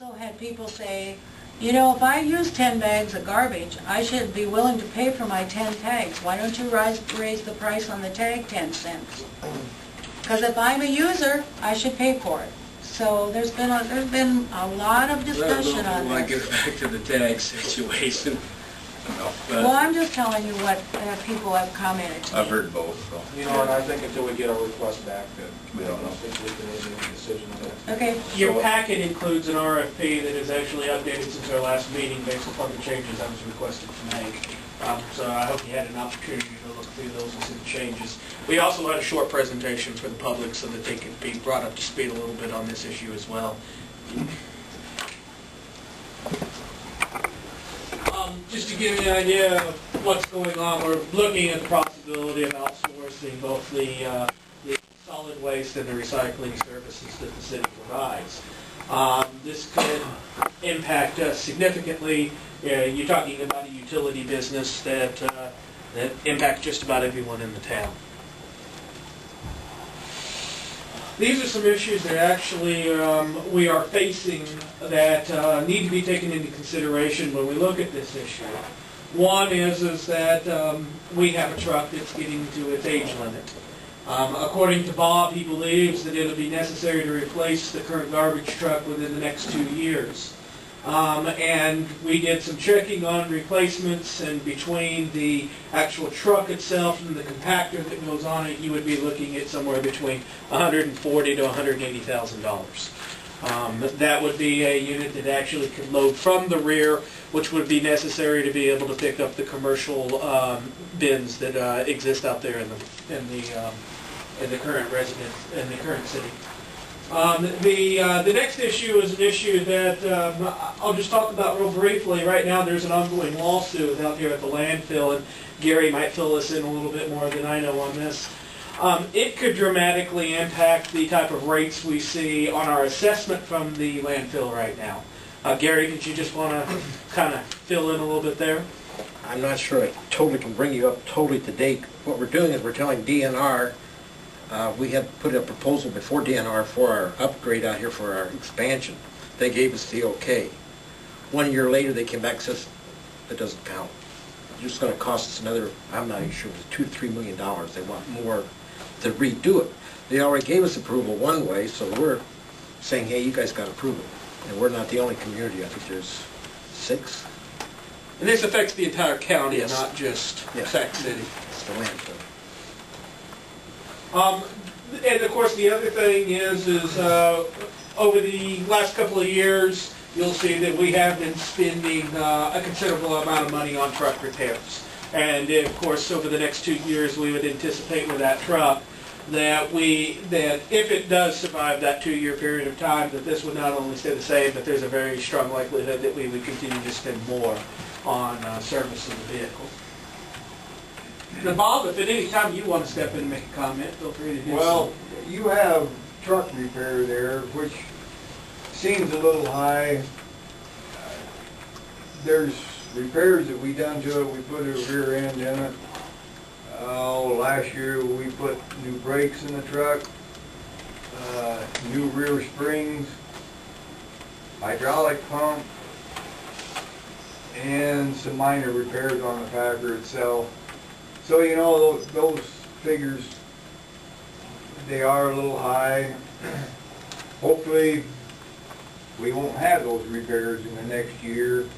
also had people say, you know, if I use 10 bags of garbage, I should be willing to pay for my 10 tags. Why don't you raise the price on the tag 10 cents? Because if I'm a user, I should pay for it. So there's been a lot of discussion on Well, I this. get back to the tag situation. Well, I'm just telling you what people have commented to me. I've heard both. So. You know, and I think until we get our request back, that We don't know. I think we can make a decision on that. Okay. Your packet includes an RFP that is actually updated since our last meeting based upon the changes I was requested to make. So I hope you had an opportunity to look through those and see the changes. We also had a short presentation for the public so that they could be brought up to speed a little bit on this issue as well. Just to give you an idea of what's going on, we're looking at the possibility of outsourcing both the solid waste and the recycling services that the city provides. This could impact us significantly. You're talking about a utility business that impacts just about everyone in the town. These are some issues that actually we are facing that need to be taken into consideration when we look at this issue. One is that we have a truck that's getting to its age limit. According to Bob, he believes that it'll be necessary to replace the current garbage truck within the next 2 years. And we did some checking on replacements, and between the actual truck itself and the compactor that goes on it, you would be looking at somewhere between $140,000 to $180,000. That would be a unit that actually could load from the rear, which would be necessary to be able to pick up the commercial bins that exist out there in the current residence in the current city. The next issue is an issue that I'll just talk about real briefly. Right now there's an ongoing lawsuit out here at the landfill, and Gary might fill us in a little bit more than I know on this. It could dramatically impact the type of rates we see on our assessment from the landfill right now. Gary, did you just want to kind of fill in a little bit there? I'm not sure I totally can bring you up totally to date. What we're doing is we're telling DNR, we had put a proposal before DNR for our upgrade out here for our expansion. They gave us the okay. 1 year later they came back and says, that doesn't count. It's just going to cost us another, I'm not even sure, it was $2 to $3 million. They want more to redo it. They already gave us approval one way, so we're saying, hey, you guys got approval. And we're not the only community. I think there's 6. And this affects the entire county, Yes. not just Yes. Sac City. It's the landfill. And of course, the other thing is over the last couple of years, you'll see that we have been spending a considerable amount of money on truck repairs. And of course, over the next 2 years, we would anticipate with that truck that if it does survive that 2-year period of time, that this would not only stay the same, but there's a very strong likelihood that we would continue to spend more on service of the vehicle. Now, Bob, if at any time you want to step in and make a comment, feel free to do so. Well, you have truck repair there, which seems a little high. There's repairs that we done to it. We put a rear end in it. Last year we put new brakes in the truck, new rear springs, hydraulic pump, and some minor repairs on the Packer itself. So, you know, those figures, they are a little high. Hopefully, we won't have those repairs in the next year,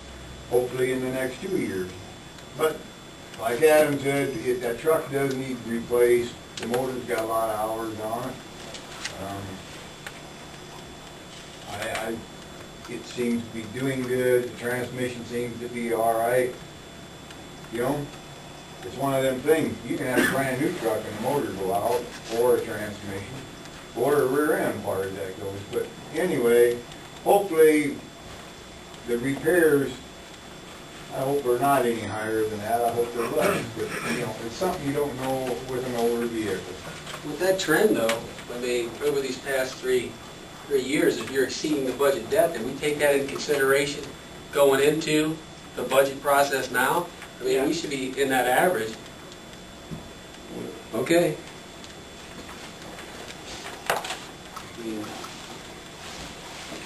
hopefully in the next 2 years. But, like Adam said, if that truck does need replaced, the motor's got a lot of hours on it. It seems to be doing good, the transmission seems to be all right. You know? It's one of them things. You can have a brand new truck and the motor go out, or a transmission, or a rear end part of that goes. But anyway, hopefully the repairs, I hope they're not any higher than that. I hope they're less. But you know, it's something you don't know with an older vehicle. With that trend, though, I mean, over these past three years, if you're exceeding the budget depth, and we take that into consideration going into the budget process now, I mean, we should be in that average. Okay.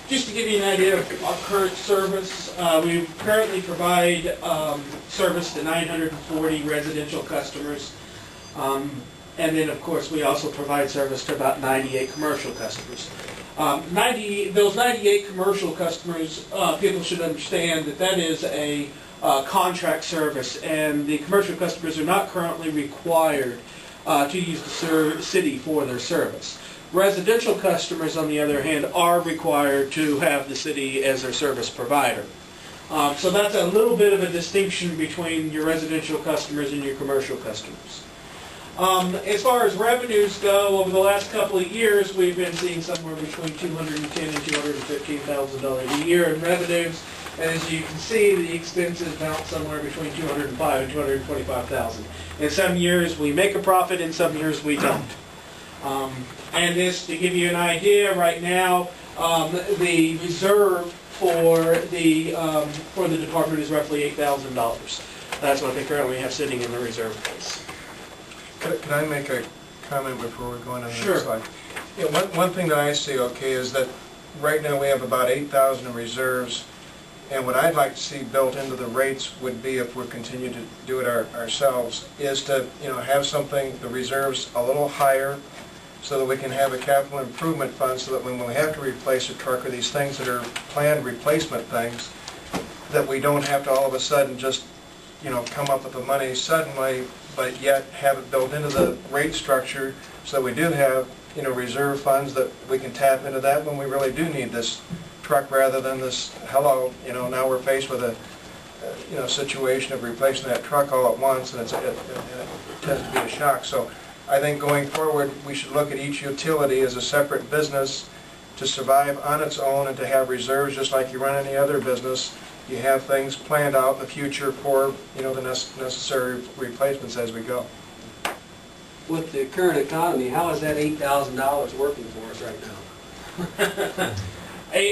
Just to give you an idea of our current service, we currently provide service to 940 residential customers. And then, of course, we also provide service to about 98 commercial customers. Those 98 commercial customers, people should understand that that is a contract service, and the commercial customers are not currently required to use the city for their service. Residential customers, on the other hand, are required to have the city as their service provider. So that's a little bit of a distinction between your residential customers and your commercial customers. As far as revenues go, over the last couple of years, we've been seeing somewhere between $210,000 and $215,000 a year in revenues. And as you can see, the expenses bounce somewhere between $205,000 and $225,000. In some years, we make a profit. In some years, we don't. And this, to give you an idea, right now, the reserve for the department is roughly $8,000. That's what they currently have sitting in the reserve case. Can I make a comment before we go on to the Sure. next slide? Yeah, one thing that I see, okay, is that right now we have about 8,000 in reserves, and what I'd like to see built into the rates would be, if we continue to do it ourselves, is to, have something, the reserves a little higher, so that we can have a capital improvement fund, so that when we have to replace a truck or these things that are planned replacement things, that we don't have to all of a sudden just, come up with the money suddenly, but yet have it built into the rate structure, so we do have, reserve funds that we can tap into that when we really do need this truck, rather than this, now we're faced with a situation of replacing that truck all at once, and it tends to be a shock. So I think going forward, we should look at each utility as a separate business to survive on its own, and to have reserves just like you run any other business. You have things planned out in the future for, the necessary replacements as we go. With the current economy, how is that $8,000 working for us right now?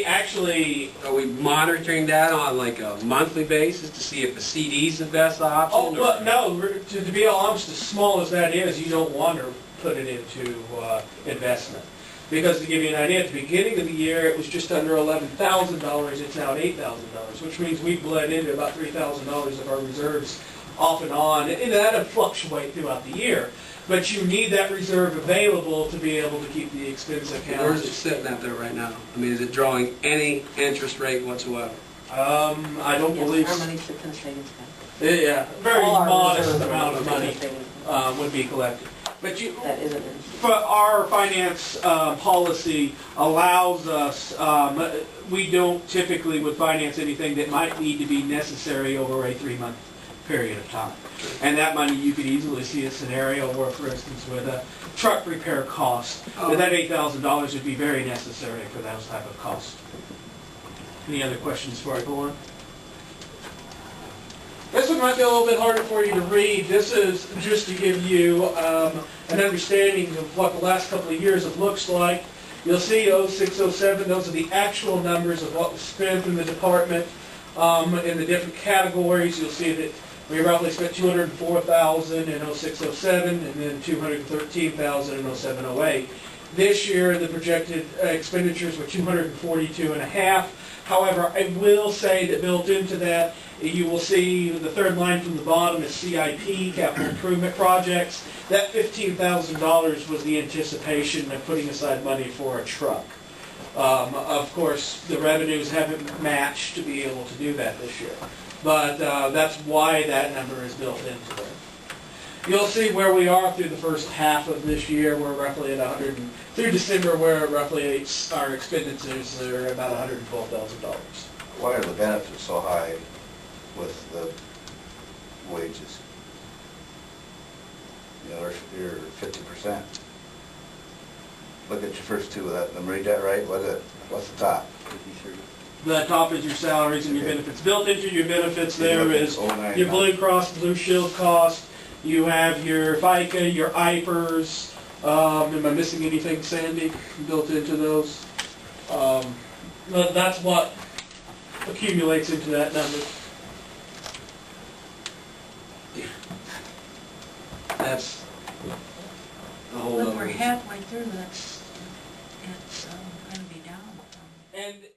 Actually, Are we monitoring that on like a monthly basis to see if the CD is the best option? oh, well, no, to be all honest, as small as that is, you don't want to put it into investment. Because to give you an idea, at the beginning of the year, it was just under $11,000. It's now at $8,000, which means we've bled into about $3,000 of our reserves off and on. And that'll fluctuate throughout the year. But you need that reserve available to be able to keep the expense account. Where's it sitting out there right now? I mean, is it drawing any interest rate whatsoever? I don't believe. Our money sits in savings account. Yeah, very All our modest reserve amount of sits in money savings account. would be collected. But That isn't in. but our finance policy allows us, we don't typically would finance anything that might need to be necessary over a 3-month period of time. And that money, you could easily see a scenario where, for instance, with a truck repair cost, that $8,000 would be very necessary for those type of costs. Any other questions before I go on? This one might be a little bit harder for you to read. This is just to give you an understanding of what the last couple of years it looks like. You'll see 06, 07, those are the actual numbers of what was spent in the department in the different categories. You'll see that we roughly spent $204,000 in 06, 07, and then $213,000 in 07, 08. This year, the projected expenditures were $242.5. However, I will say that built into that, you will see the third line from the bottom is CIP, capital improvement projects. That $15,000 was the anticipation of putting aside money for a truck. Of course, the revenues haven't matched to be able to do that this year. But that's why that number is built into there. You'll see where we are through the first half of this year. We're roughly at through December, we're roughly our expenditures are about $112,000. Why are the benefits so high with the wages? You're 50%. Look at your first two of that. Let me read that right. What's the top? The top is your salaries and your benefits. Built into your benefits there is your Blue Cross Blue Shield cost. You have your FICA, your IPERS. Am I missing anything, Sandy, built into those? That's what accumulates into that number. That's the whole When number. we're halfway through, it's going to be down. And